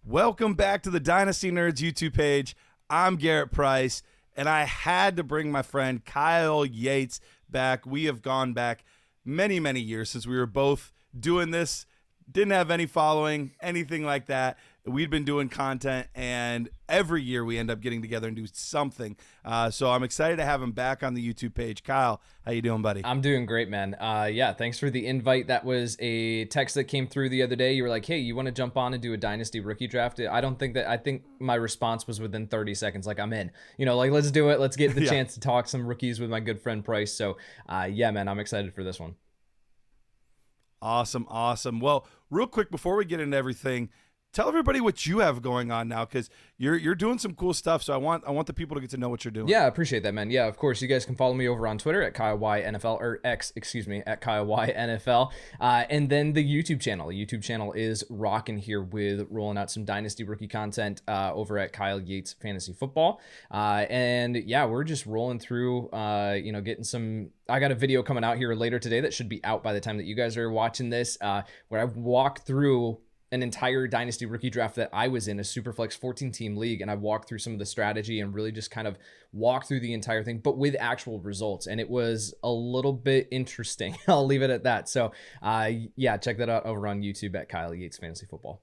Welcome back to the Dynasty Nerds YouTube page. I'm Garret Price, and I had to bring my friend Kyle Yates back. We have gone back many, many years since we were both doing this. Didn't have any following, anything like that. We'd been doing content, and every year we end up getting together and do something. So I'm excited to have him back on the YouTube page. Kyle, how you doing, buddy? I'm doing great, man. Yeah, thanks for the invite. That was a text that came through the other day. You were like, hey, you want to jump on and do a Dynasty rookie draft? I think my response was within 30 seconds. Like, I'm in. Let's do it. Let's get the chance to talk some rookies with my good friend Price. So, yeah, man, I'm excited for this one. Awesome. Well, real quick before we get into everything, tell everybody what you have going on now, because you're doing some cool stuff. So I want the people to get to know what you're doing. Yeah, I appreciate that, man. Yeah, of course, you guys can follow me over on Twitter at KyleYNFL or X, at KyleYNFL, and then the YouTube channel. The YouTube channel is rocking here with rolling out some Dynasty rookie content over at Kyle Yates Fantasy Football, and yeah, we're just rolling through. Getting some. I got a video coming out here later today that should be out by the time that you guys are watching this, where I walk through an entire Dynasty rookie draft that I was in, a Superflex 14-team league, and I walked through some of the strategy and really just kind of walked through the entire thing, but with actual results, and it was a little bit interesting. I'll leave it at that. So, yeah, check that out over on YouTube at Kyle Yates Fantasy Football.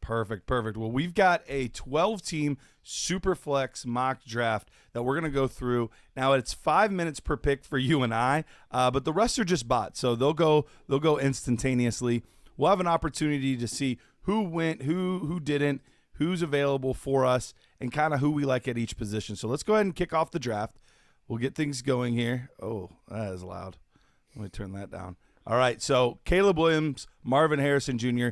Perfect. Well, we've got a 12-team Superflex mock draft that we're going to go through. Now, it's 5 minutes per pick for you and I, but the rest are just bots, so they'll go instantaneously. We'll have an opportunity to see who went, who didn't, who's available for us, and kind of who we like at each position. So let's go ahead and kick off the draft. We'll get things going here. Oh, that is loud. Let me turn that down. All right, so Caleb Williams, Marvin Harrison Jr.,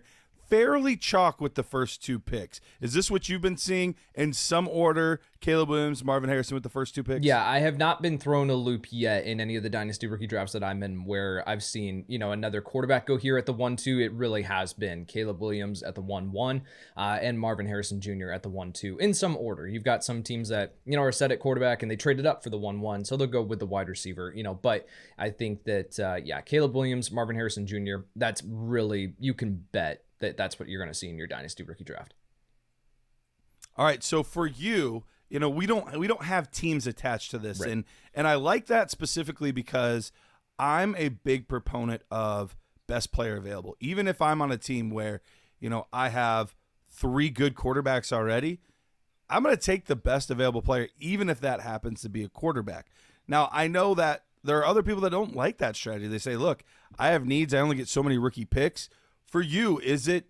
fairly chalk with the first two picks. Is this what you've been seeing in some order? Caleb Williams, Marvin Harrison with the first two picks? Yeah, I have not been thrown a loop yet in any of the Dynasty rookie drafts that I'm in where I've seen, another quarterback go here at the 1-2. It really has been Caleb Williams at the 1-1 and Marvin Harrison Jr. at the 1-2 in some order. You've got some teams that, are set at quarterback and they traded up for the 1-1, so they'll go with the wide receiver, but I think that, Caleb Williams, Marvin Harrison Jr., that's really, you can bet that's what you're going to see in your Dynasty rookie draft. All right, so for you, we don't have teams attached to this, right. and I like that specifically because I'm a big proponent of best player available. Even if I'm on a team where, I have 3 good quarterbacks already, I'm going to take the best available player, even if that happens to be a quarterback. Now, I know that there are other people that don't like that strategy. They say, look, I have needs. I only get so many rookie picks. For you, is it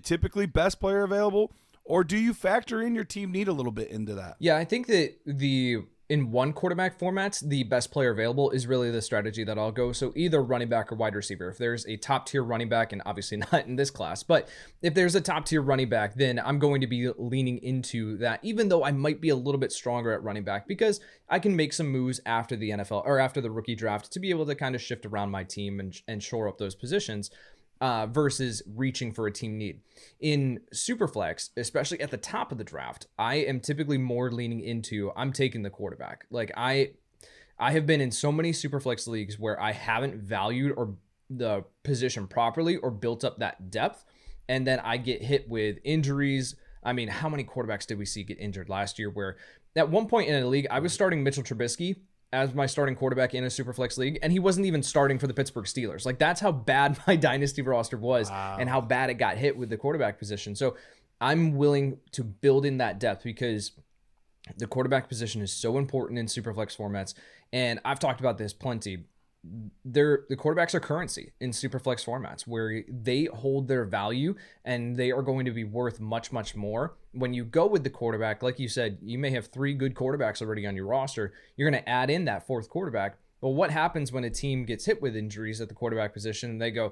typically best player available, or do you factor in your team need a little bit into that? Yeah, I think that in one quarterback formats, the best player available is really the strategy that I'll go. So either running back or wide receiver. If there's a top tier running back, and obviously not in this class, but if there's a top tier running back, then I'm going to be leaning into that, even though I might be a little bit stronger at running back because I can make some moves after the NFL or after the rookie draft to be able to kind of shift around my team and shore up those positions. Versus reaching for a team need. In Superflex, especially at the top of the draft, I am typically more leaning into I'm taking the quarterback. Like I have been in so many Superflex leagues where I haven't valued or the position properly or built up that depth, and then I get hit with injuries. I mean, how many quarterbacks did we see get injured last year? Where at one point in a league, I was starting Mitchell Trubisky as my starting quarterback in a Superflex league, and he wasn't even starting for the Pittsburgh Steelers. Like, that's how bad my Dynasty roster was. Wow. And how bad it got hit with the quarterback position. So I'm willing to build in that depth because the quarterback position is so important in Superflex formats, and I've talked about this plenty. The quarterbacks are currency in Superflex formats where they hold their value and they are going to be worth much, much more. When you go with the quarterback, like you said, you may have 3 good quarterbacks already on your roster. You're going to add in that 4th quarterback. Well, what happens when a team gets hit with injuries at the quarterback position and they go,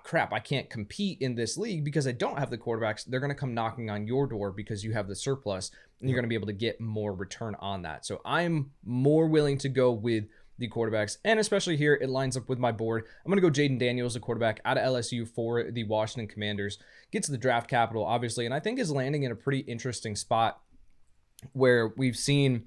crap, I can't compete in this league because I don't have the quarterbacks. They're going to come knocking on your door because you have the surplus and you're going to be able to get more return on that. So I'm more willing to go with the quarterbacks, and especially here, it lines up with my board. I'm going to go Jaden Daniels, the quarterback out of LSU for the Washington Commanders. Gets the draft capital, obviously, and I think is landing in a pretty interesting spot where we've seen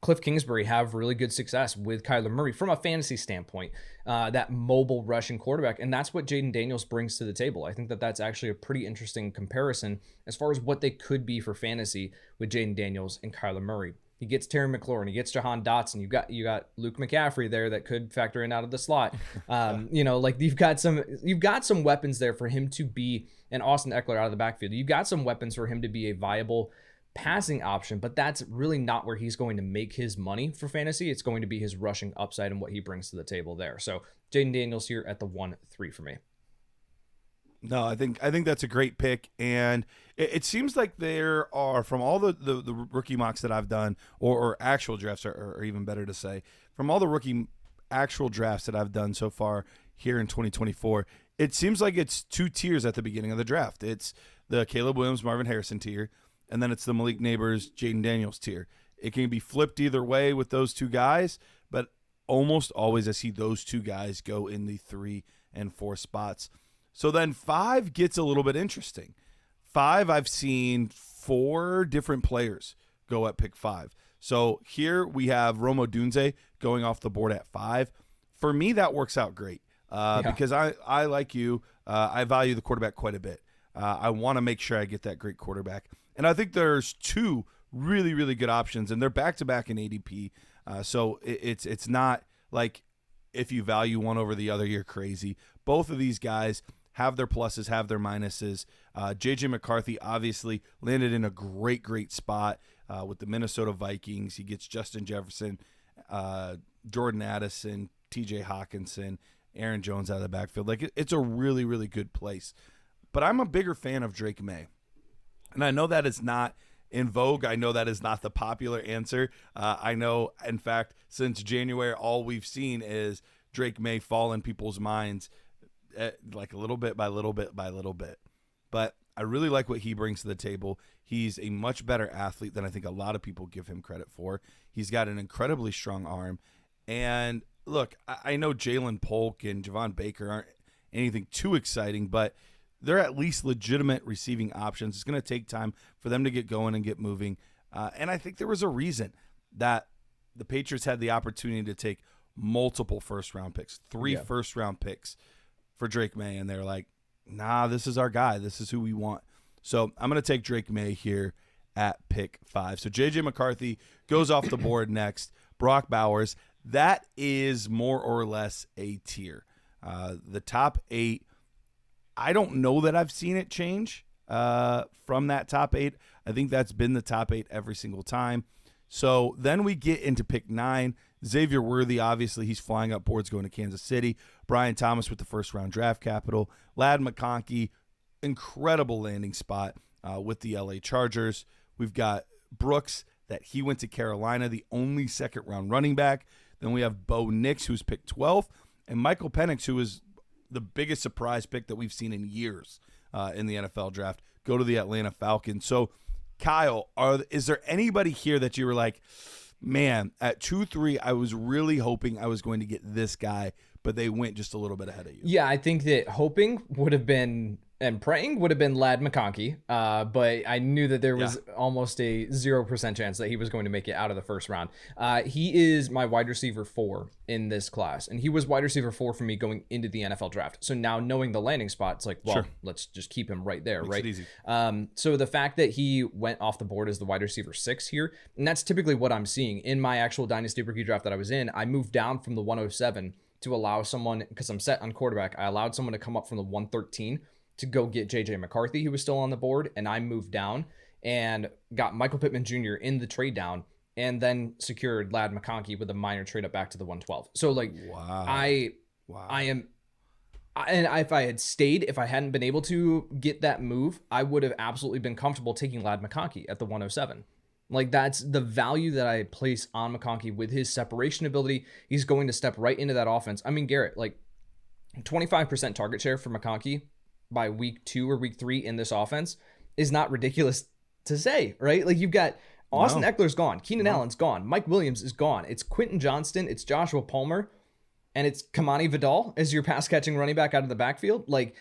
Cliff Kingsbury have really good success with Kyler Murray from a fantasy standpoint, that mobile rushing quarterback. And that's what Jaden Daniels brings to the table. I think that that's actually a pretty interesting comparison as far as what they could be for fantasy with Jaden Daniels and Kyler Murray. He gets Terry McLaurin. He gets Jahan Dotson. You got Luke McCaffrey there that could factor in out of the slot. Like you've got some weapons there for him to be an Austin Eckler out of the backfield. You've got some weapons for him to be a viable passing option, but that's really not where he's going to make his money for fantasy. It's going to be his rushing upside and what he brings to the table there. So Jaden Daniels here at the 1-3 for me. No, I think that's a great pick, and it seems like there are, from all the rookie mocks that I've done, or actual drafts are even better to say, from all the rookie actual drafts that I've done so far here in 2024, it seems like it's two tiers at the beginning of the draft. It's the Caleb Williams, Marvin Harrison tier, and then it's the Malik Neighbors, Jaden Daniels tier. It can be flipped either way with those two guys, but almost always I see those two guys go in the 3 and 4 spots. So then 5 gets a little bit interesting. 5, I've seen 4 different players go at pick 5. So here we have Rome Odunze going off the board at 5. For me, that works out great because I like you, I value the quarterback quite a bit. I want to make sure I get that great quarterback. And I think there's 2 really, really good options, and they're back-to-back in ADP. So it's not like if you value one over the other, you're crazy. Both of these guys have their pluses, have their minuses. J.J. McCarthy obviously landed in a great spot with the Minnesota Vikings. He gets Justin Jefferson, Jordan Addison, T.J. Hawkinson, Aaron Jones out of the backfield. Like, it's a really, really good place. But I'm a bigger fan of Drake May. And I know that is not in vogue. I know that is not the popular answer. I know, in fact, since January, all we've seen is Drake May fall in people's minds like a little bit by little bit by little bit. But I really like what he brings to the table. He's a much better athlete than I think a lot of people give him credit for. He's got an incredibly strong arm. And look, I know Jalen Polk and Javon Baker aren't anything too exciting, but they're at least legitimate receiving options. It's going to take time for them to get going and get moving. And I think there was a reason that the Patriots had the opportunity to take multiple first-round picks, 3 first-round picks for Drake May, and they're like, nah, this is our guy. This is who we want. So I'm going to take Drake May here at pick 5. So J.J. McCarthy goes off the board next. Brock Bowers, that is more or less a tier. The top 8, I don't know that I've seen it change from that top 8. I think that's been the top 8 every single time. So then we get into pick 9. Xavier Worthy, obviously, he's flying up boards going to Kansas City. Brian Thomas with the first-round draft capital. Ladd McConkey, incredible landing spot with the LA Chargers. We've got Brooks, that he went to Carolina, the only second-round running back. Then we have Bo Nix, who's picked 12th, and Michael Penix, who is the biggest surprise pick that we've seen in years in the NFL draft, go to the Atlanta Falcons. So, Kyle, is there anybody here that you were like, man, at 2-3, I was really hoping I was going to get this guy, but they went just a little bit ahead of you? Yeah, I think that hoping would have been, and praying would have been Ladd McConkey, but I knew that there was almost a 0% chance that he was going to make it out of the first round. He is my wide receiver 4 in this class, and he was wide receiver 4 for me going into the NFL draft. So now knowing the landing spot, it's like, well, let's just keep him right there, right? Makes it easy. So the fact that he went off the board as the wide receiver 6 here, and that's typically what I'm seeing in my actual Dynasty rookie draft that I was in. I moved down from the 107 to allow someone, because I'm set on quarterback, I allowed someone to come up from the 113 to go get J.J. McCarthy, who was still on the board, and I moved down and got Michael Pittman Jr. in the trade down, and then secured Ladd McConkey with a minor trade up back to the 112. So, like, I am, and if I had stayed, if I hadn't been able to get that move, I would have absolutely been comfortable taking Ladd McConkey at the 107. Like, that's the value that I place on McConkey with his separation ability. He's going to step right into that offense. I mean, Garrett, like, 25% target share for McConkey by week 2 or week 3 in this offense is not ridiculous to say, right? Like, you've got Austin Eckler's gone, Keenan Allen's gone, Mike Williams is gone, it's Quentin Johnston, it's Joshua Palmer, and it's Kamani Vidal as your pass catching running back out of the backfield. Like,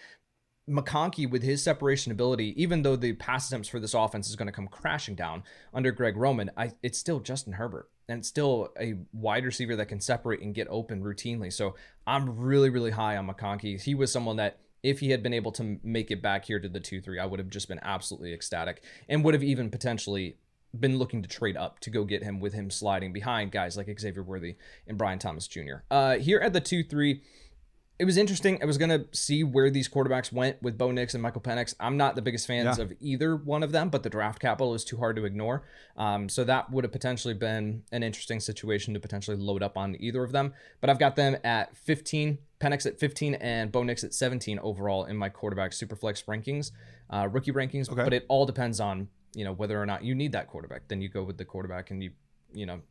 McConkey with his separation ability, even though the pass attempts for this offense is going to come crashing down under Greg Roman, it's still Justin Herbert. and still a wide receiver that can separate and get open routinely. So I'm really, really high on McConkey. He was someone that if he had been able to make it back here to the 2-3, I would have just been absolutely ecstatic and would have even potentially been looking to trade up to go get him with him sliding behind guys like Xavier Worthy and Brian Thomas Jr. Here at the 2-3, it was interesting. I was going to see where these quarterbacks went with Bo Nix and Michael Penix. I'm not the biggest fans of either one of them, but the draft capital is too hard to ignore. So that would have potentially been an interesting situation to potentially load up on either of them. But I've got them at 15, Penix at 15, and Bo Nix at 17 overall in my quarterback Superflex rankings, rookie rankings. Okay. But it all depends on, whether or not you need that quarterback. Then you go with the quarterback and you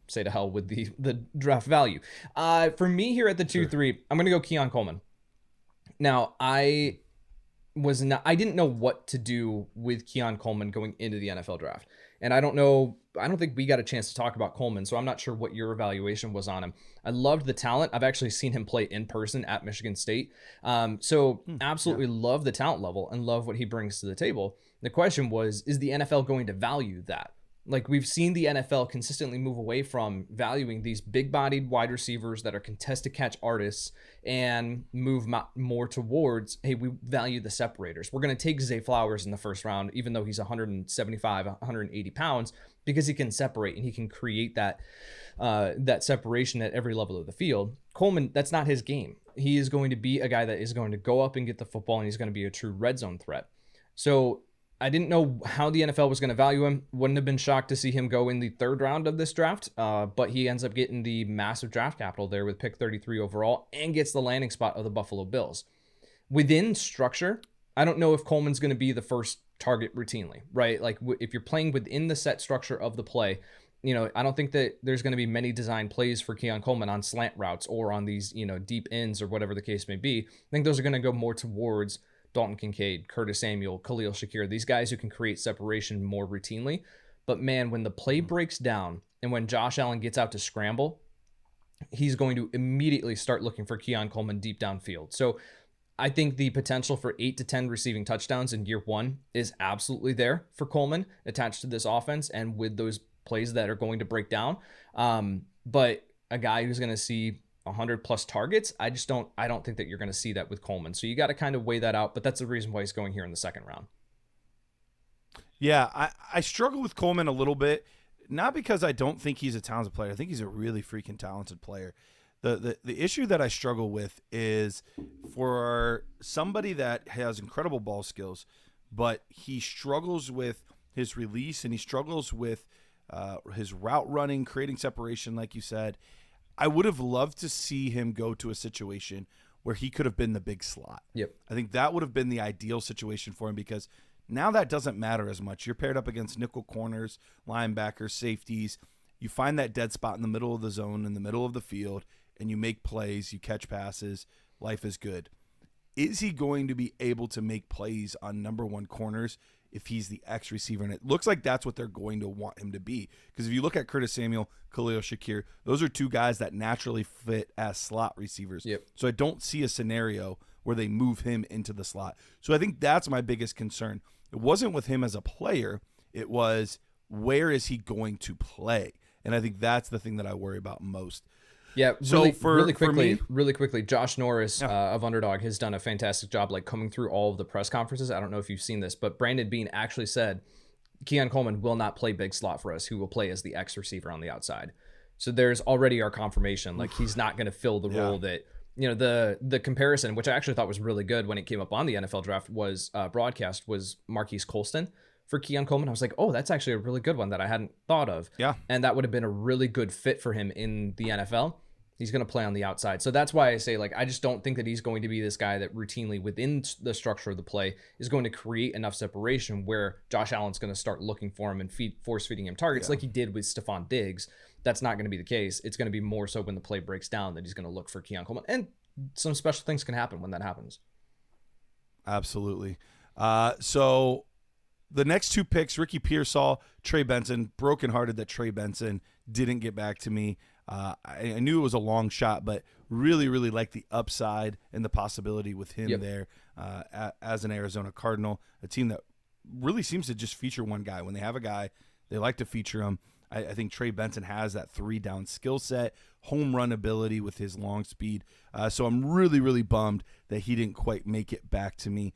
say to hell with the draft value. For me here at the 2-3, I'm going to go Keon Coleman. Now, I didn't know what to do with Keon Coleman going into the NFL draft. And I don't think we got a chance to talk about Coleman, so I'm not sure what your evaluation was on him. I loved the talent. I've actually seen him play in person at Michigan State. Absolutely love the talent level and love what he brings to the table. The question was, is the NFL going to value that? Like, we've seen the NFL consistently move away from valuing these big-bodied wide receivers that are contested catch artists and move more towards, hey, we value the separators. We're going to take Zay Flowers in the first round, even though he's 175, 180 pounds, because he can separate and he can create that separation at every level of the field. Coleman, that's not his game. He is going to be a guy that is going to go up and get the football, and he's going to be a true red zone threat. So I didn't know how the NFL was going to value him. Wouldn't have been shocked to see him go in the third round of this draft, but he ends up getting the massive draft capital there with pick 33 overall and gets the landing spot of the Buffalo Bills. Within structure, I don't know if Coleman's going to be the first target routinely, right? Like, if you're playing within the set structure of the play, I don't think that there's going to be many design plays for Keon Coleman on slant routes or on these, deep ends or whatever the case may be. I think those are going to go more towards Dalton Kincaid, Curtis Samuel, Khalil Shakir, these guys who can create separation more routinely. But man, when the play breaks down and when Josh Allen gets out to scramble, he's going to immediately start looking for Keon Coleman deep downfield. So I think the potential for 8 to 10 receiving touchdowns in year one is absolutely there for Coleman attached to this offense and with those plays that are going to break down. But a guy who's going to see 100 plus targets, I don't think that you're going to see that with Coleman. So you got to kind of weigh that out, but that's the reason why he's going here in the second round. Yeah, I struggle with Coleman a little bit, not because I don't think he's a talented player. I think he's a really freaking talented player. The issue that I struggle with is for somebody that has incredible ball skills, but he struggles with his release and he struggles with his route running, creating separation, like you said. I would have loved to see him go to a situation where he could have been the big slot. Yep. I think that would have been the ideal situation for him because now that doesn't matter as much. You're paired up against nickel corners, linebackers, safeties. You find that dead spot in the middle of the zone, in the middle of the field, and you make plays, you catch passes. Life is good. Is he going to be able to make plays on number one corners if he's the X receiver? And it looks like that's what they're going to want him to be. Because if you look at Curtis Samuel, Khalil Shakir, those are two guys that naturally fit as slot receivers. Yep. So I don't see a scenario where they move him into the slot. So I think that's my biggest concern. It wasn't with him as a player. It was, where is he going to play? And I think that's the thing that I worry about most. Yeah, so really quickly, Josh Norris of Underdog has done a fantastic job like coming through all of the press conferences. I don't know if you've seen this, but Brandon Beane actually said Keon Coleman will not play big slot for us. He will play as the X receiver on the outside. So there's already our confirmation. Like, he's not going to fill the role that, the comparison, which I actually thought was really good when it came up on the NFL draft was broadcast, was Marquise Colston for Keon Coleman. I was like, oh, that's actually a really good one that I hadn't thought of. Yeah. And that would have been a really good fit for him in the NFL. He's going to play on the outside. So that's why I say, like, I just don't think that he's going to be this guy that routinely within the structure of the play is going to create enough separation where Josh Allen's going to start looking for him and force feeding him targets like he did with Stephon Diggs. That's not going to be the case. It's going to be more so when the play breaks down that he's going to look for Keon Coleman. And some special things can happen when that happens. Absolutely. So the next two picks, Ricky Pearsall, Trey Benson, brokenhearted that Trey Benson didn't get back to me. I knew it was a long shot, but really, really like the upside and the possibility with him there as an Arizona Cardinal, a team that really seems to just feature one guy. When they have a guy, they like to feature him. I think Trey Benson has that 3-down skill set, home run ability with his long speed. So I'm really, really bummed that he didn't quite make it back to me.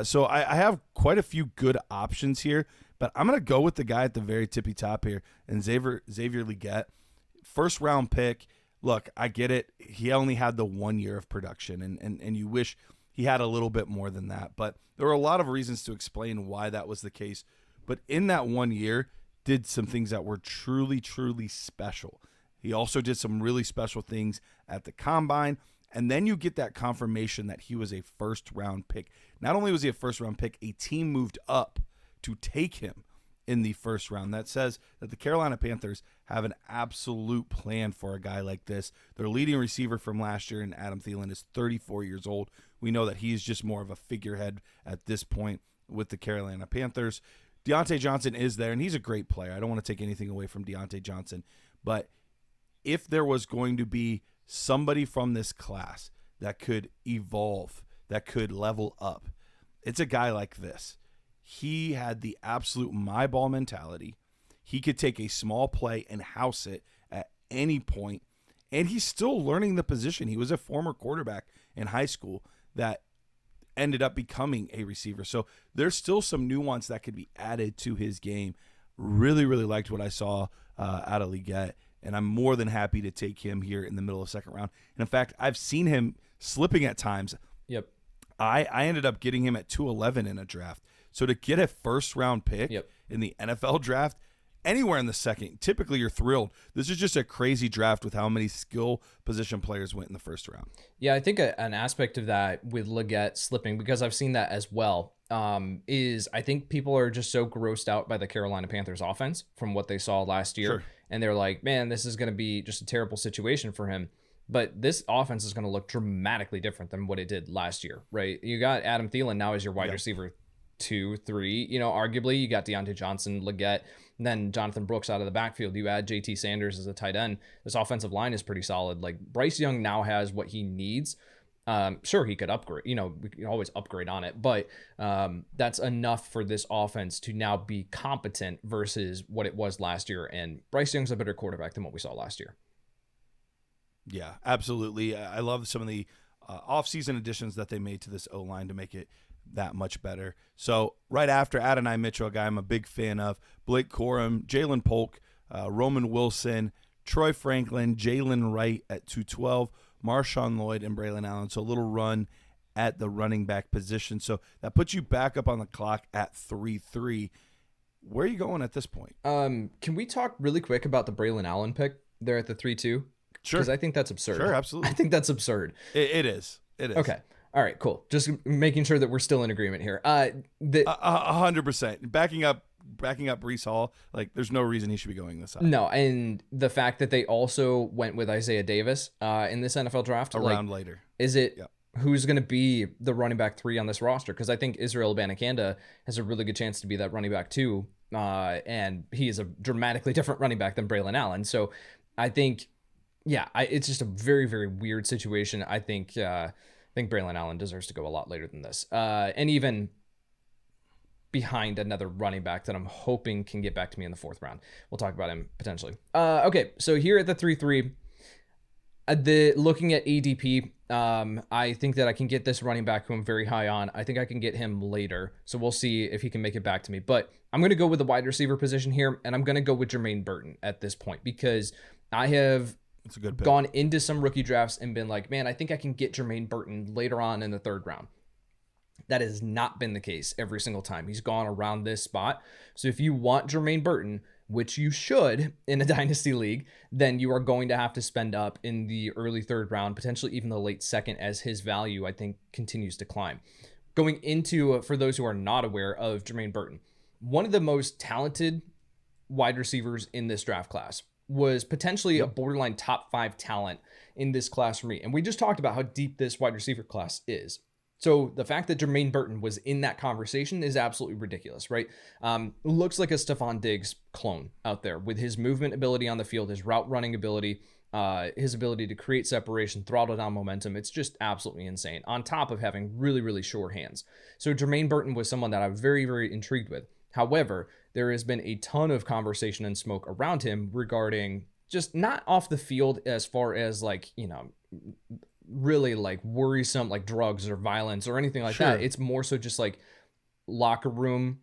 So I have quite a few good options here, but I'm going to go with the guy at the very tippy top here, and Xavier Legette. First round pick. Look, I get it. He only had the 1 year of production, and you wish he had a little bit more than that. But there are a lot of reasons to explain why that was the case. But in that 1 year, did some things that were truly, truly special. He also did some really special things at the combine. And then you get that confirmation that he was a first-round pick. Not only was he a first-round pick, a team moved up to take him in the first round. That says that the Carolina Panthers have an absolute plan for a guy like this. Their leading receiver from last year in Adam Thielen is 34 years old. We know that he's just more of a figurehead at this point with the Carolina Panthers. Deontay Johnson is there, and he's a great player. I don't want to take anything away from Deontay Johnson. But if there was going to be somebody from this class that could evolve, that could level up, it's a guy like this. He had the absolute my ball mentality. He could take a small play and house it at any point, and he's still learning the position. He was a former quarterback in high school that ended up becoming a receiver. So there's still some nuance that could be added to his game. Really, really liked what I saw out of Legette, and I'm more than happy to take him here in the middle of second round. And in fact, I've seen him slipping at times. Yep. I ended up getting him at 211 in a draft. So to get a first-round pick in the NFL draft, anywhere in the second, typically you're thrilled. This is just a crazy draft with how many skill position players went in the first round. Yeah, I think an aspect of that with Legette slipping, because I've seen that as well, is I think people are just so grossed out by the Carolina Panthers offense from what they saw last year. Sure. And they're like, man, this is going to be just a terrible situation for him. But this offense is going to look dramatically different than what it did last year, right? You got Adam Thielen now as your wide receiver 2, 3, arguably you got Deontay Johnson, Legette, and then Jonathan Brooks out of the backfield. You add JT Sanders as a tight end. This offensive line is pretty solid. Like Bryce Young now has what he needs. Sure, he could upgrade, we can always upgrade on it, but that's enough for this offense to now be competent versus what it was last year. And Bryce Young's a better quarterback than what we saw last year. Yeah, absolutely. I love some of the offseason additions that they made to this O-line to make it that much better. So right after Adonai Mitchell, a guy I'm a big fan of, Blake Corum, Jalen Polk, Roman Wilson, Troy Franklin, Jalen Wright at 212, Marshawn Lloyd, and Braylon Allen. So a little run at the running back position. So that puts you back up on the clock at 3-3. Where are you going at this point? Can we talk really quick about the Braylon Allen pick there at the 3-2? Sure. Because I think that's absurd. Sure, absolutely. I think that's absurd. It is. It is. Okay. All right, cool. Just making sure that we're still in agreement here. 100%. Backing up Breece Hall, like there's no reason he should be going this high. No, and the fact that they also went with Isaiah Davis in this NFL draft. A round later. Is it who's going to be the running back 3 on this roster? Because I think Israel Abanikanda has a really good chance to be that running back 2, and he is a dramatically different running back than Braylon Allen. So I think, it's just a very, very weird situation. I think Braylon Allen deserves to go a lot later than this. And even behind another running back that I'm hoping can get back to me in the 4th round. We'll talk about him potentially. Okay, so here at the 3-3, looking at ADP, I think that I can get this running back who I'm very high on. I think I can get him later, so we'll see if he can make it back to me. But I'm going to go with the wide receiver position here, and I'm going to go with Jermaine Burton at this point because I have It's a good pick. Gone into some rookie drafts and been like, man, I think I can get Jermaine Burton later on in the 3rd round. That has not been the case every single time. He's gone around this spot. So if you want Jermaine Burton, which you should in a dynasty league, then you are going to have to spend up in the early 3rd round, potentially even the late 2nd, as his value, I think, continues to climb. Going into, for those who are not aware of Jermaine Burton, one of the most talented wide receivers in this draft class, was potentially a borderline top 5 talent in this class for me. And we just talked about how deep this wide receiver class is. So the fact that Jermaine Burton was in that conversation is absolutely ridiculous, right? Looks like a Stephon Diggs clone out there with his movement ability on the field, his route running ability, his ability to create separation, throttle down momentum. It's just absolutely insane, on top of having really, really sure hands. So Jermaine Burton was someone that I was very, very intrigued with. However, there has been a ton of conversation and smoke around him regarding just not off the field as far as like, really like worrisome like drugs or violence or anything like that. It's more so just like locker room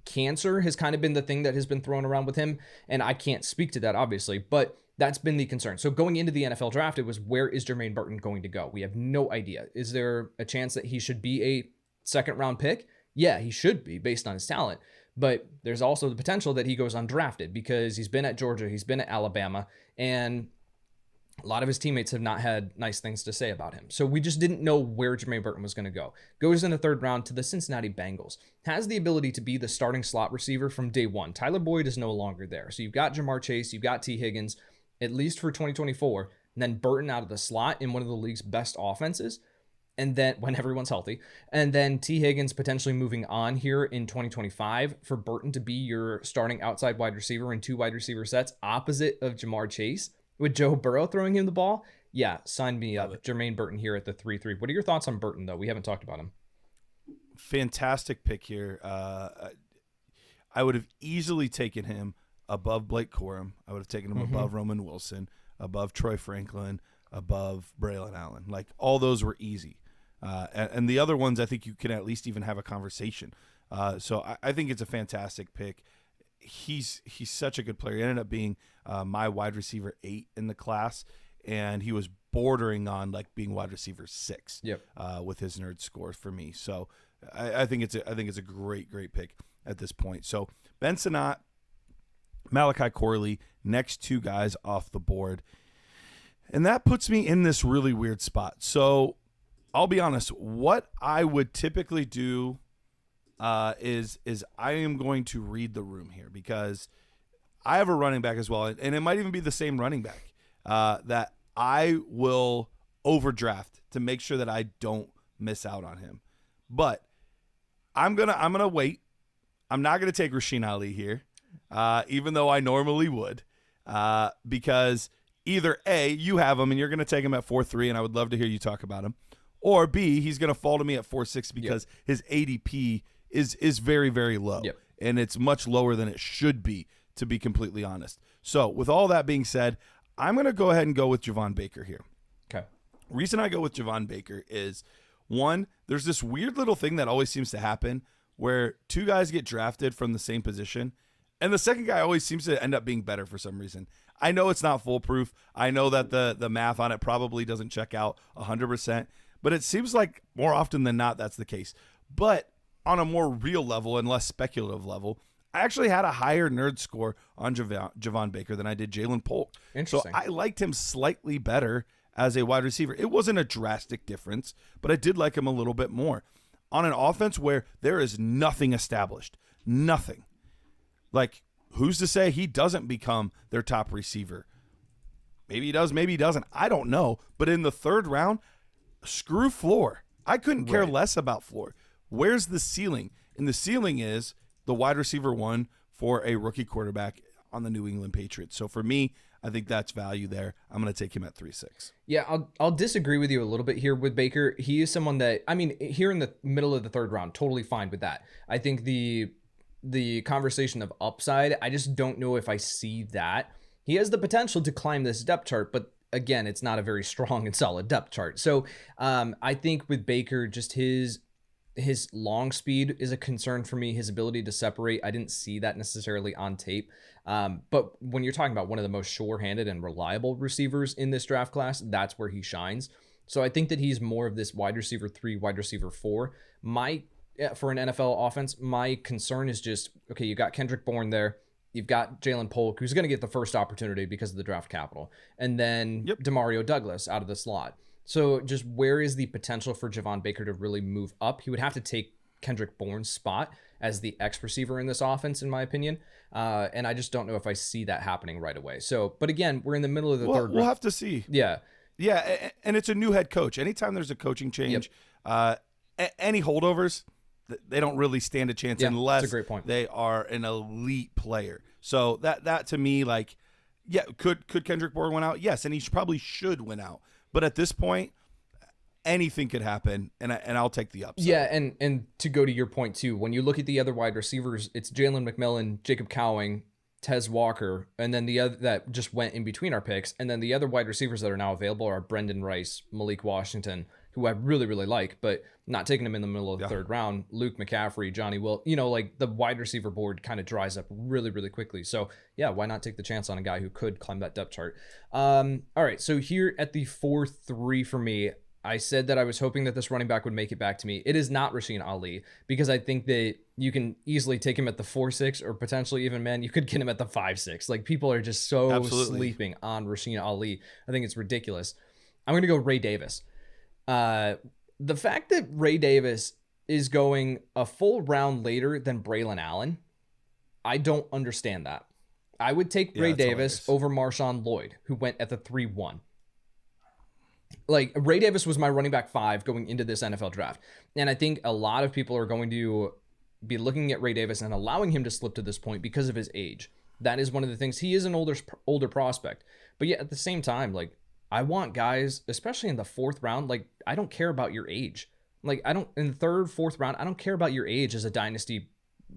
cancer has kind of been the thing that has been thrown around with him. And I can't speak to that, obviously, but that's been the concern. So going into the NFL draft, it was, where is Jermaine Burton going to go? We have no idea. Is there a chance that he should be a second round pick? Yeah, he should be based on his talent. But there's also the potential that he goes undrafted because he's been at Georgia, he's been at Alabama, and a lot of his teammates have not had nice things to say about him. So we just didn't know where Jermaine Burton was going to go. Goes in the third round to the Cincinnati Bengals. Has the ability to be the starting slot receiver from day one. Tyler Boyd is no longer there. So you've got Jamar Chase, you've got T. Higgins, at least for 2024, and then Burton out of the slot in one of the league's best offenses, and then when everyone's healthy, and then T. Higgins potentially moving on here in 2025 for Burton to be your starting outside wide receiver in 2 wide receiver sets opposite of Jamar Chase, with Joe Burrow throwing him the ball. Yeah, sign me up. Jermaine Burton here at the 3-3. What are your thoughts on Burton, though? We haven't talked about him. Fantastic pick here. I would have easily taken him above Blake Corum. I would have taken him above Roman Wilson, above Troy Franklin, above Braylon Allen. Like, all those were easy. And the other ones, I think you can at least even have a conversation. So I think it's a fantastic pick. He's such a good player. He ended up being my wide receiver 8 in the class, and he was bordering on like being wide receiver 6 with his nerd scores for me. So I think it's a great pick at this point. So Ben Sinnott, Malachi Corley, next 2 guys off the board, and that puts me in this really weird spot. So I'll be honest, what I would typically do is I am going to read the room here, because I have a running back as well, and it might even be the same running back that I will overdraft to make sure that I don't miss out on him. But I'm gonna wait. I'm not gonna take Rasheen Ali here, even though I normally would, because either A, you have him and you're gonna take him at 4-3, and I would love to hear you talk about him, or B, he's gonna fall to me at 4-6 because his ADP is very, very low, and it's much lower than it should be, to be completely honest. So with all that being said, I'm going to go ahead and go with Javon Baker here. Okay. Reason I go with Javon Baker is, one, there's this weird little thing that always seems to happen where 2 guys get drafted from the same position, and the second guy always seems to end up being better for some reason. I know it's not foolproof. I know that the math on it probably doesn't check out 100%, but it seems like more often than not that's the case. But on a more real level and less speculative level, I actually had a higher nerd score on Javon Baker than I did Jalen Polk. Interesting. So I liked him slightly better as a wide receiver. It wasn't a drastic difference, but I did like him a little bit more. On an offense where there is nothing established, nothing. Like, who's to say he doesn't become their top receiver? Maybe he does, maybe he doesn't. I don't know. But in the 3rd round, screw floor. I couldn't care less about floor. Where's the ceiling? And the ceiling is the wide receiver 1 for a rookie quarterback on the New England Patriots. So for me, I think that's value there. I'm going to take him at 3-6. Yeah, I'll disagree with you a little bit here with Baker. He is someone that, I mean, here in the middle of the 3rd round, totally fine with that. I think the conversation of upside, I just don't know if I see that. He has the potential to climb this depth chart, but again, it's not a very strong and solid depth chart. So I think with Baker, just his long speed is a concern for me. His ability to separate, I didn't see that necessarily on tape. But when you're talking about one of the most sure-handed and reliable receivers in this draft class, that's where he shines. So I think that he's more of this wide receiver 3, wide receiver 4. For an NFL offense, my concern is just, okay, you got Kendrick Bourne there. You've got Jalen Polk, who's going to get the first opportunity because of the draft capital. And then Demario Douglas out of the slot. So just where is the potential for Javon Baker to really move up? He would have to take Kendrick Bourne's spot as the X receiver in this offense, in my opinion. And I just don't know if I see that happening right away. So, but again, we're in the middle of the 3rd round. We'll have to see. Yeah. Yeah, and it's a new head coach. Anytime there's a coaching change, any holdovers, they don't really stand a chance unless that's a great point. They are an elite player. So that to me, like, could Kendrick Bourne win out? Yes, and he probably should win out. But at this point, anything could happen, and I'll take the upside. Yeah, and to go to your point too, when you look at the other wide receivers, it's Jalen McMillan, Jacob Cowing, Tez Walker, and then the other that just went in between our picks, and then the other wide receivers that are now available are Brendan Rice, Malik Washington, who I really, really like, but not taking him in the middle of the third round. Luke McCaffrey, Johnny Will, like the wide receiver board kind of dries up really, really quickly. So yeah, why not take the chance on a guy who could climb that depth chart? All right, so here at the 4-3 for me, I said that I was hoping that this running back would make it back to me. It is not Rasheen Ali, because I think that you can easily take him at the 4-6, or potentially even, man, you could get him at the 5-6. Like, people are just so sleeping on Rasheen Ali. I think it's ridiculous. I'm going to go Ray Davis. The fact that Ray Davis is going a full round later than Braylon Allen, I don't understand that. I would take Ray Davis over Marshawn Lloyd, who went at the 3-1. Like, Ray Davis was my running back 5 going into this NFL draft. And I think a lot of people are going to be looking at Ray Davis and allowing him to slip to this point because of his age. That is one of the things. He is an older prospect. But yet at the same time, like, I want guys, especially in the 4th round, like, I don't care about your age. Like, in the 3rd, 4th round, I don't care about your age as a dynasty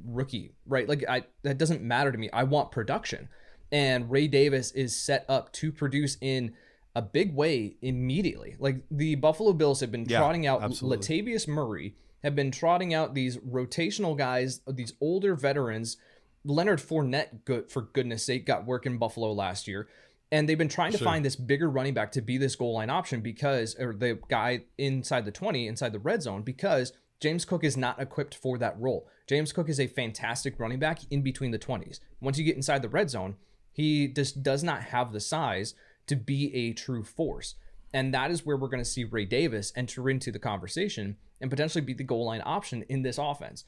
rookie, right? Like, that doesn't matter to me. I want production. And Ray Davis is set up to produce in a big way immediately. Like, the Buffalo Bills have been trotting out Latavius Murray, have been trotting out these rotational guys, these older veterans. Leonard Fournette, for goodness sake, got work in Buffalo last year. And they've been trying to find this bigger running back to be this goal line option, or the guy inside the 20, inside the red zone, because James Cook is not equipped for that role. James Cook is a fantastic running back in between the 20s. Once you get inside the red zone, he just does not have the size to be a true force. And that is where we're going to see Ray Davis enter into the conversation and potentially be the goal line option in this offense.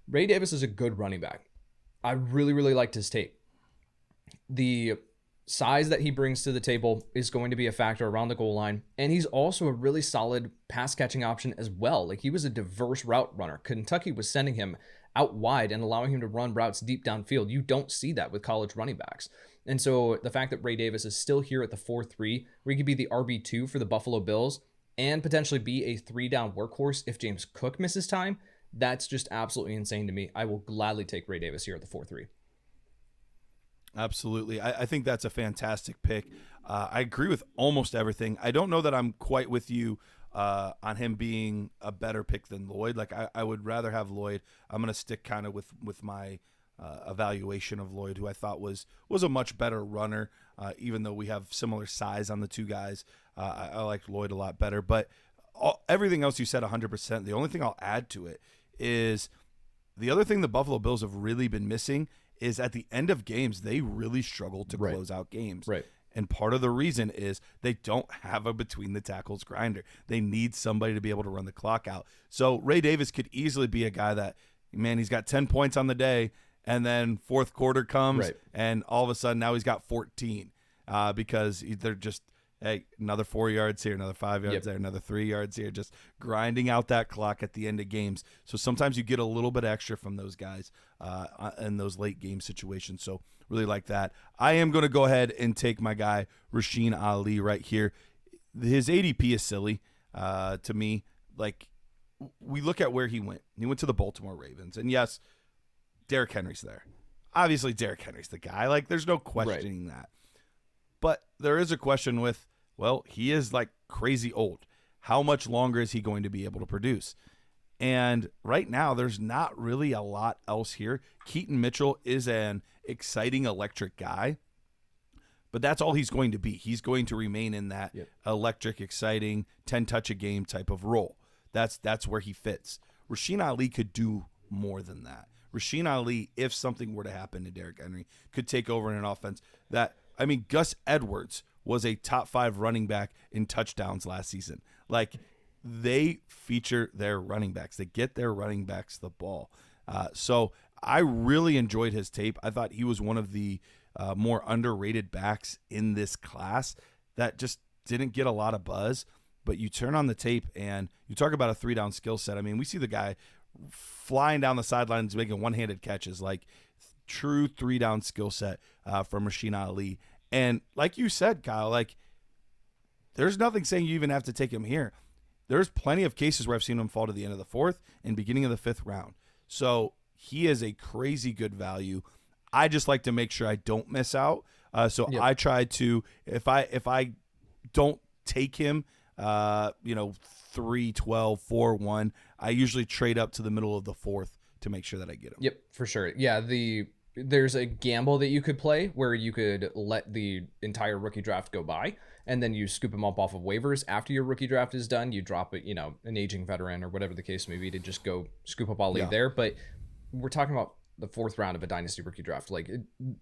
Ray Davis is a good running back. I really, really liked his tape. The size that he brings to the table is going to be a factor around the goal line. And he's also a really solid pass catching option as well. Like, he was a diverse route runner. Kentucky was sending him out wide and allowing him to run routes deep downfield. You don't see that with college running backs. And so the fact that Ray Davis is still here at the 4-3, where he could be the RB2 for the Buffalo Bills and potentially be a 3-down workhorse if James Cook misses time, that's just absolutely insane to me. I will gladly take Ray Davis here at the 4-3. Absolutely. I think that's a fantastic pick. I agree with almost everything. I don't know that I'm quite with you on him being a better pick than Lloyd. Like, I would rather have Lloyd. I'm going to stick kind of with my evaluation of Lloyd, who I thought was a much better runner, even though we have similar size on the two guys. I liked Lloyd a lot better. But everything else you said 100%. The only thing I'll add to it is the other thing the Buffalo Bills have really been missing is at the end of games, they really struggle to close out games. Right. And part of the reason is they don't have a between the tackles grinder. They need somebody to be able to run the clock out. So Ray Davis could easily be a guy that, man, he's got 10 points on the day, and then 4th quarter comes, and all of a sudden now he's got 14 because they're just, hey, another 4 yards here, another 5 yards there, another 3 yards here, just grinding out that clock at the end of games. So sometimes you get a little bit extra from those guys in those late game situations. So really like that. I am going to go ahead and take my guy Rasheen Ali right here. His ADP is silly to me. Like, we look at where he went. He went to the Baltimore Ravens. And yes, Derrick Henry's there. Obviously, Derrick Henry's the guy. Like, there's no questioning that. But there is a question with, well, he is like crazy old. How much longer is he going to be able to produce? And right now, there's not really a lot else here. Keaton Mitchell is an exciting, electric guy, but that's all he's going to be. He's going to remain in that electric, exciting, 10-touch-a-game type of role. That's where he fits. Rasheen Ali could do more than that. Rasheen Ali, if something were to happen to Derrick Henry, could take over in an offense that, I mean, Gus Edwards was a top 5 running back in touchdowns last season. Like, they feature their running backs. They get their running backs the ball. So I really enjoyed his tape. I thought he was one of the more underrated backs in this class that just didn't get a lot of buzz. But you turn on the tape and you talk about a 3-down skill set. I mean, we see the guy flying down the sidelines, making one-handed catches, like true 3-down skill set from Rasheen Ali. And like you said, Kyle, like, there's nothing saying you even have to take him here. there's plenty of cases where I've seen him fall to the end of the 4th and beginning of the 5th round. So he is a crazy good value. I just like to make sure I don't miss out. So I try to, if I don't take him, 3, 12, 4, 1, I usually trade up to the middle of the 4th to make sure that I get him. Yep, for sure. Yeah, there's a gamble that you could play where you could let the entire rookie draft go by, and then you scoop him up off of waivers after your rookie draft is done. You drop it, an aging veteran or whatever the case may be, to just go scoop up all lead there. But we're talking about the 4th round of a dynasty rookie draft. Like,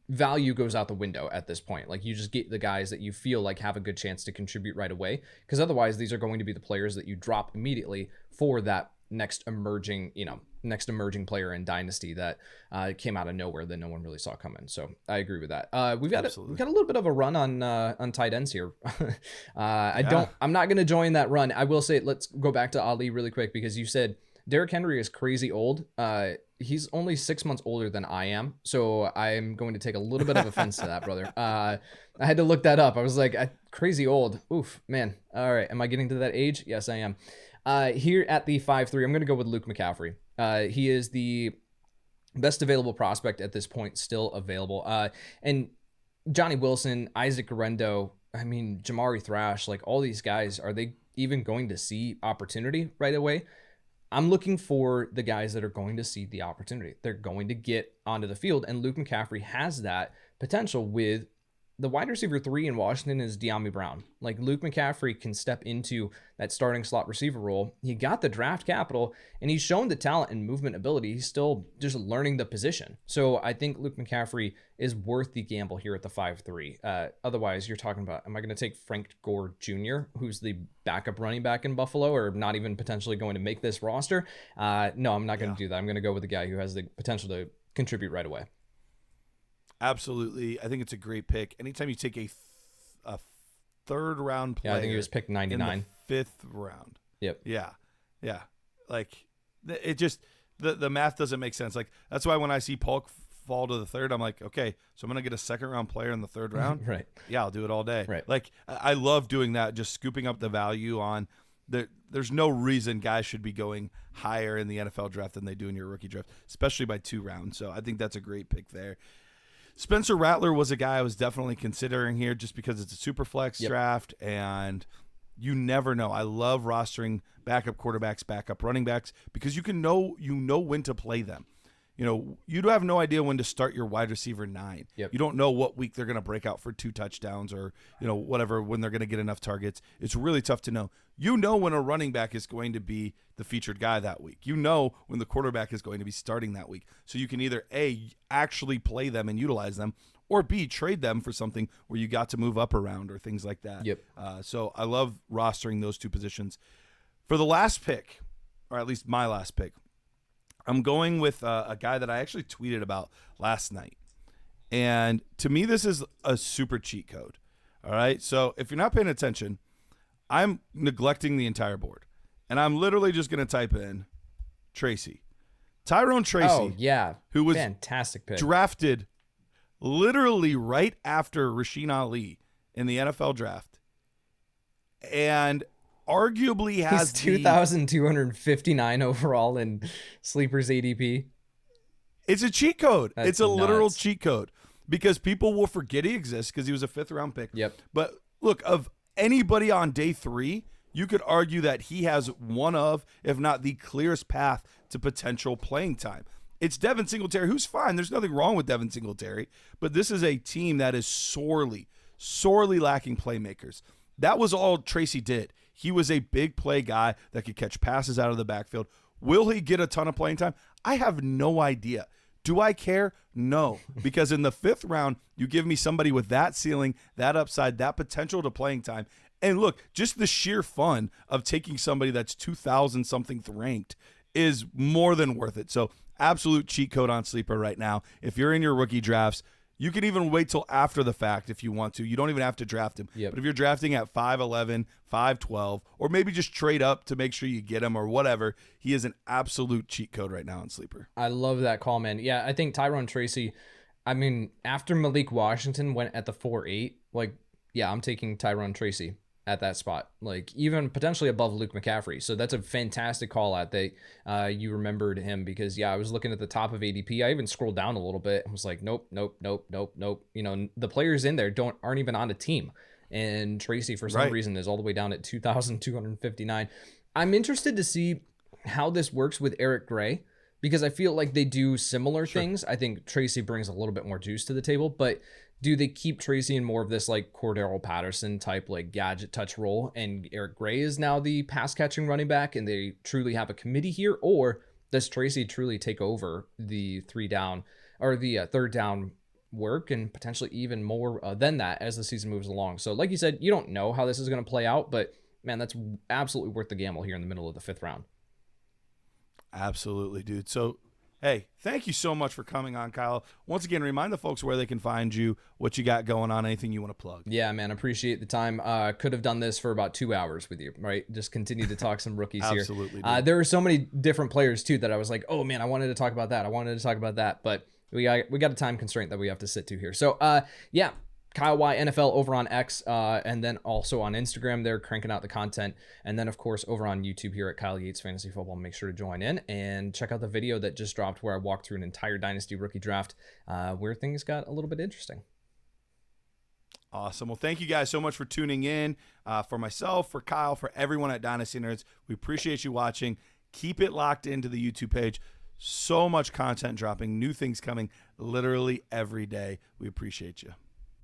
value goes out the window at this point. Like, you just get the guys that you feel like have a good chance to contribute right away, because otherwise these are going to be the players that you drop immediately for that next emerging player in dynasty that came out of nowhere that no one really saw coming. So I agree with that. We've got a little bit of a run on tight ends here. I'm not going to join that run. I will say, let's go back to Ali really quick, because you said Derrick Henry is crazy old. He's only 6 months older than I am, so I'm going to take a little bit of offense to that, brother. I had to look that up. I was like, crazy old. Oof, man. All right, am I getting to that age? Yes, I am. Here at the 5-3, I'm going to go with Luke McCaffrey. He is the best available prospect at this point, still available. And Johnny Wilson, Isaac Guerrero, Jamari Thrash, like all these guys, are they even going to see opportunity right away? I'm looking for the guys that are going to see the opportunity. They're going to get onto the field, and Luke McCaffrey has that potential with the wide receiver 3 in Washington is De'Ami Brown. Like, Luke McCaffrey can step into that starting slot receiver role. He got the draft capital, and he's shown the talent and movement ability. He's still just learning the position. So I think Luke McCaffrey is worth the gamble here at the 5-3. Otherwise, you're talking about, am I going to take Frank Gore Jr., who's the backup running back in Buffalo, or not even potentially going to make this roster? No, I'm not going to do that. I'm going to go with the guy who has the potential to contribute right away. Absolutely. I think it's a great pick. Anytime you take a 3rd round player. Yeah, I think he was picked 99. In the 5th round. Yep. Yeah. Like, it just, the math doesn't make sense. Like, that's why when I see Polk fall to the 3rd, I'm like, okay, so I'm going to get a 2nd round player in the 3rd round. Right. Yeah, I'll do it all day. Right. Like, I love doing that, just scooping up the value on there's no reason guys should be going higher in the NFL draft than they do in your rookie draft, especially by 2 rounds. So I think that's a great pick there. Spencer Rattler was a guy I was definitely considering here, just because it's a super flex draft, and you never know. I love rostering backup quarterbacks, backup running backs, because you know when to play them. You have no idea when to start your wide receiver 9. Yep. You don't know what week they're going to break out for 2 touchdowns or, whatever, when they're going to get enough targets. It's really tough to know. You know when a running back is going to be the featured guy that week. You know when the quarterback is going to be starting that week. So you can either A, actually play them and utilize them, or B, trade them for something where you got to move up around or things like that. Yep. So I love rostering those 2 positions. For the last pick, or at least my last pick, I'm going with a guy that I actually tweeted about last night. And to me, this is a super cheat code. All right. So if you're not paying attention, I'm neglecting the entire board. And I'm literally just going to type in Tracy. Tyrone Tracy. Oh, yeah. Who was fantastic pick. Drafted literally right after Rasheen Ali in the NFL draft. And arguably has He's 2,259 overall in Sleeper's ADP. It's a cheat code. That's it's a literal nuts. cheat code, because people will forget he exists because he was a 5th round pick. Yep. But look, of anybody on day 3, you could argue that he has one of, if not the clearest path to potential playing time. It's Devin Singletary, who's fine. There's nothing wrong with Devin Singletary, but this is a team that is sorely lacking playmakers. That was all Tracy did. He was a big play guy that could catch passes out of the backfield. Will he get a ton of playing time? I have no idea. Do I care? No, because in the 5th round, you give me somebody with that ceiling, that upside, that potential to playing time. And look, just the sheer fun of taking somebody that's 2,000 something ranked is more than worth it. So absolute cheat code on Sleeper right now. If you're in your rookie drafts, you can even wait till after the fact if you want to. You don't even have to draft him. Yep. But if you're drafting at 5'11", 5'12", or maybe just trade up to make sure you get him or whatever, he is an absolute cheat code right now on Sleeper. I love that call, man. Yeah, I think Tyrone Tracy, after Malik Washington went at the 4-8, I'm taking Tyrone Tracy. at that spot, like even potentially above Luke McCaffrey. So that's a fantastic call out that you remembered him, because I was looking at the top of ADP. I even scrolled down a little bit and was like, nope, nope, nope, nope, nope. The players in there aren't even on a team. And Tracy, for some reason, is all the way down at 2,259. I'm interested to see how this works with Eric Gray, because I feel like they do similar things. I think Tracy brings a little bit more juice to the table, but do they keep Tracy in more of this like Cordero Patterson type like gadget touch role, and Eric Gray is now the pass catching running back, and they truly have a committee here? Or does Tracy truly take over the third down work, and potentially even more than that as the season moves along? So like you said, you don't know how this is going to play out, but man, that's absolutely worth the gamble here in the middle of the 5th round. Absolutely, dude. So, hey, thank you so much for coming on, Kyle. Once again, remind the folks where they can find you, what you got going on, anything you want to plug. Yeah, man, appreciate the time. Could have done this for about 2 hours with you, right? Just continue to talk some rookies here. Absolutely. There are so many different players too that I was like, oh man, I wanted to talk about that. I wanted to talk about that, but we got a time constraint that we have to sit to here. So, yeah. Kyle Y NFL over on X, and then also on Instagram. They're cranking out the content, and then of course over on YouTube here at Kyle Yates Fantasy Football. Make sure to join in and check out the video that just dropped where I walked through an entire Dynasty rookie draft, where things got a little bit interesting. Awesome. Well, thank you guys so much for tuning in. For myself, for Kyle, for everyone at Dynasty Nerds, we appreciate you watching. Keep it locked into the YouTube page. So much content dropping, new things coming literally every day. We appreciate you.